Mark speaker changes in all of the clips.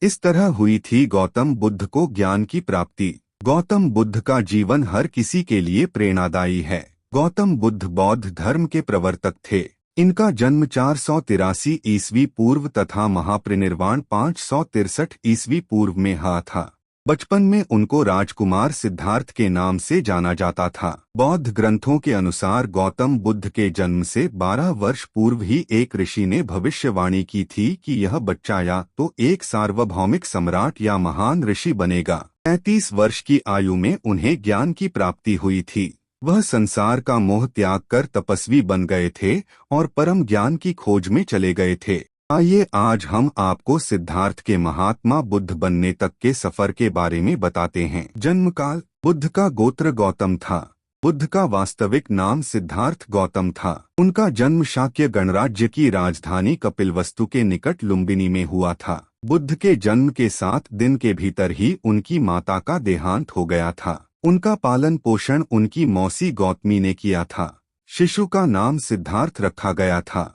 Speaker 1: इस तरह हुई थी गौतम बुद्ध को ज्ञान की प्राप्ति। गौतम बुद्ध का जीवन हर किसी के लिए प्रेरणादायी है। गौतम बुद्ध बौद्ध धर्म के प्रवर्तक थे। इनका जन्म 483 ईस्वी पूर्व तथा महापरिनिर्वाण 563 ईस्वी पूर्व में हुआ था। बचपन में उनको राजकुमार सिद्धार्थ के नाम से जाना जाता था। बौद्ध ग्रंथों के अनुसार गौतम बुद्ध के जन्म से 12 वर्ष पूर्व ही एक ऋषि ने भविष्यवाणी की थी कि यह बच्चा या तो एक सार्वभौमिक सम्राट या महान ऋषि बनेगा। 35 वर्ष की आयु में उन्हें ज्ञान की प्राप्ति हुई थी। वह संसार का मोह त्याग कर तपस्वी बन गए थे और परम ज्ञान की खोज में चले गए थे। आइए आज हम आपको सिद्धार्थ के महात्मा बुद्ध बनने तक के सफर के बारे में बताते हैं। जन्म काल। बुद्ध का गोत्र गौतम था। बुद्ध का वास्तविक नाम सिद्धार्थ गौतम था। उनका जन्म शाक्य गणराज्य की राजधानी कपिलवस्तु के निकट लुम्बिनी में हुआ था। बुद्ध के जन्म के 7 दिन के भीतर ही उनकी माता का देहांत हो गया था। उनका पालन पोषण उनकी मौसी गौतमी ने किया था। शिशु का नाम सिद्धार्थ रखा गया था।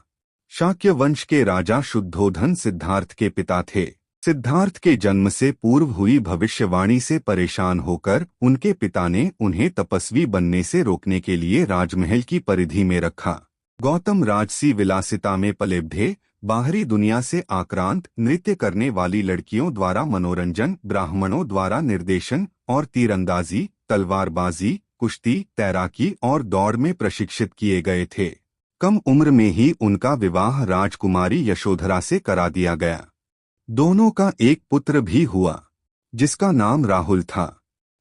Speaker 1: शाक्य वंश के राजा शुद्धोधन सिद्धार्थ के पिता थे। सिद्धार्थ के जन्म से पूर्व हुई भविष्यवाणी से परेशान होकर उनके पिता ने उन्हें तपस्वी बनने से रोकने के लिए राजमहल की परिधि में रखा। गौतम राजसी विलासिता में पले बढ़े। बाहरी दुनिया से आक्रांत नृत्य करने वाली लड़कियों द्वारा मनोरंजन, ब्राह्मणों द्वारा निर्देशन और तीरंदाजी, तलवारबाजी, कुश्ती, तैराकी और दौड़ में प्रशिक्षित किए गए थे। कम उम्र में ही उनका विवाह राजकुमारी यशोधरा से करा दिया गया। दोनों का एक पुत्र भी हुआ जिसका नाम राहुल था।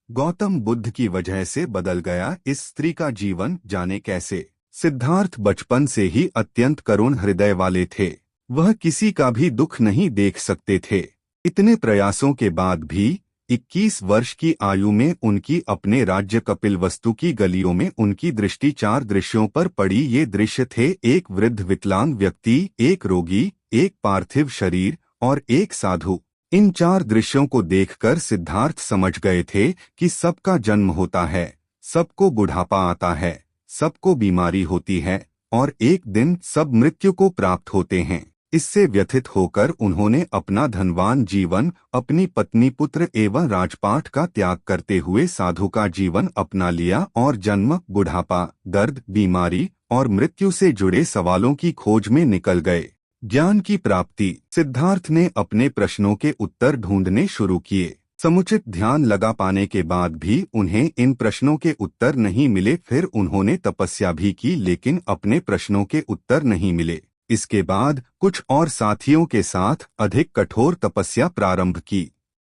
Speaker 1: गौतम बुद्ध की वजह से बदल गया इस स्त्री का जीवन, जाने कैसे। सिद्धार्थ बचपन से ही अत्यंत करुण हृदय वाले थे। वह किसी का भी दुख नहीं देख सकते थे। इतने प्रयासों के बाद भी 21 वर्ष की आयु में उनकी अपने राज्य कपिलवस्तु की गलियों में उनकी दृष्टि 4 दृश्यों पर पड़ी। ये दृश्य थे: एक वृद्ध विकलांग व्यक्ति, एक रोगी, एक पार्थिव शरीर और एक साधु। इन 4 दृश्यों को देखकर सिद्धार्थ समझ गए थे कि सबका जन्म होता है, सबको बुढ़ापा आता है, सबको बीमारी होती है और एक दिन सब मृत्यु को प्राप्त होते हैं। इससे व्यथित होकर उन्होंने अपना धनवान जीवन, अपनी पत्नी, पुत्र एवं राजपाट का त्याग करते हुए साधु का जीवन अपना लिया और जन्म, बुढ़ापा, दर्द, बीमारी और मृत्यु से जुड़े सवालों की खोज में निकल गए। ज्ञान की प्राप्ति। सिद्धार्थ ने अपने प्रश्नों के उत्तर ढूंढने शुरू किए। समुचित ध्यान लगा पाने के बाद भी उन्हें इन प्रश्नों के उत्तर नहीं मिले। फिर उन्होंने तपस्या भी की लेकिन अपने प्रश्नों के उत्तर नहीं मिले। इसके बाद कुछ और साथियों के साथ अधिक कठोर तपस्या प्रारंभ की।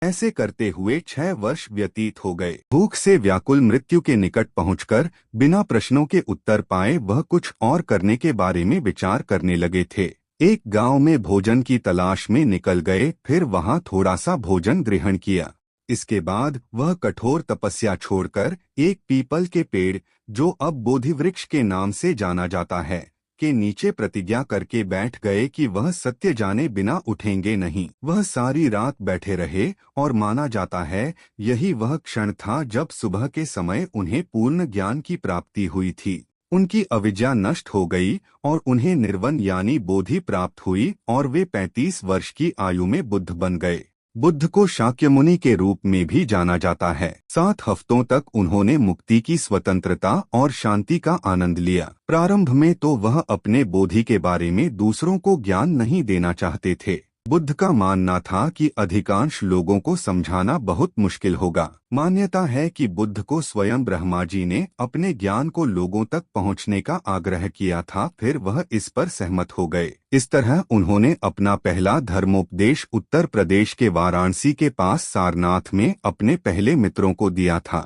Speaker 1: ऐसे करते हुए 6 वर्ष व्यतीत हो गए। भूख से व्याकुल मृत्यु के निकट पहुंचकर बिना प्रश्नों के उत्तर पाए वह कुछ और करने के बारे में विचार करने लगे थे। एक गांव में भोजन की तलाश में निकल गए, फिर वहां थोड़ा सा भोजन ग्रहण किया। इसके बाद वह कठोर तपस्या छोड़कर एक पीपल के पेड़, जो अब बोधि वृक्ष के नाम से जाना जाता है, के नीचे प्रतिज्ञा करके बैठ गए कि वह सत्य जाने बिना उठेंगे नहीं। वह सारी रात बैठे रहे और माना जाता है यही वह क्षण था जब सुबह के समय उन्हें पूर्ण ज्ञान की प्राप्ति हुई थी। उनकी अविद्या नष्ट हो गई और उन्हें निर्वाण यानी बोधि प्राप्त हुई और वे 35 वर्ष की आयु में बुद्ध बन गए। बुद्ध को शाक्य मुनि के रूप में भी जाना जाता है। 7 हफ्तों तक उन्होंने मुक्ति की, स्वतंत्रता और शांति का आनंद लिया। प्रारंभ में तो वह अपने बोधि के बारे में दूसरों को ज्ञान नहीं देना चाहते थे। बुद्ध का मानना था कि अधिकांश लोगों को समझाना बहुत मुश्किल होगा। मान्यता है कि बुद्ध को स्वयं ब्रह्मा जी ने अपने ज्ञान को लोगों तक पहुंचने का आग्रह किया था, फिर वह इस पर सहमत हो गए। इस तरह उन्होंने अपना पहला धर्मोपदेश उत्तर प्रदेश के वाराणसी के पास सारनाथ में अपने पहले मित्रों को दिया था।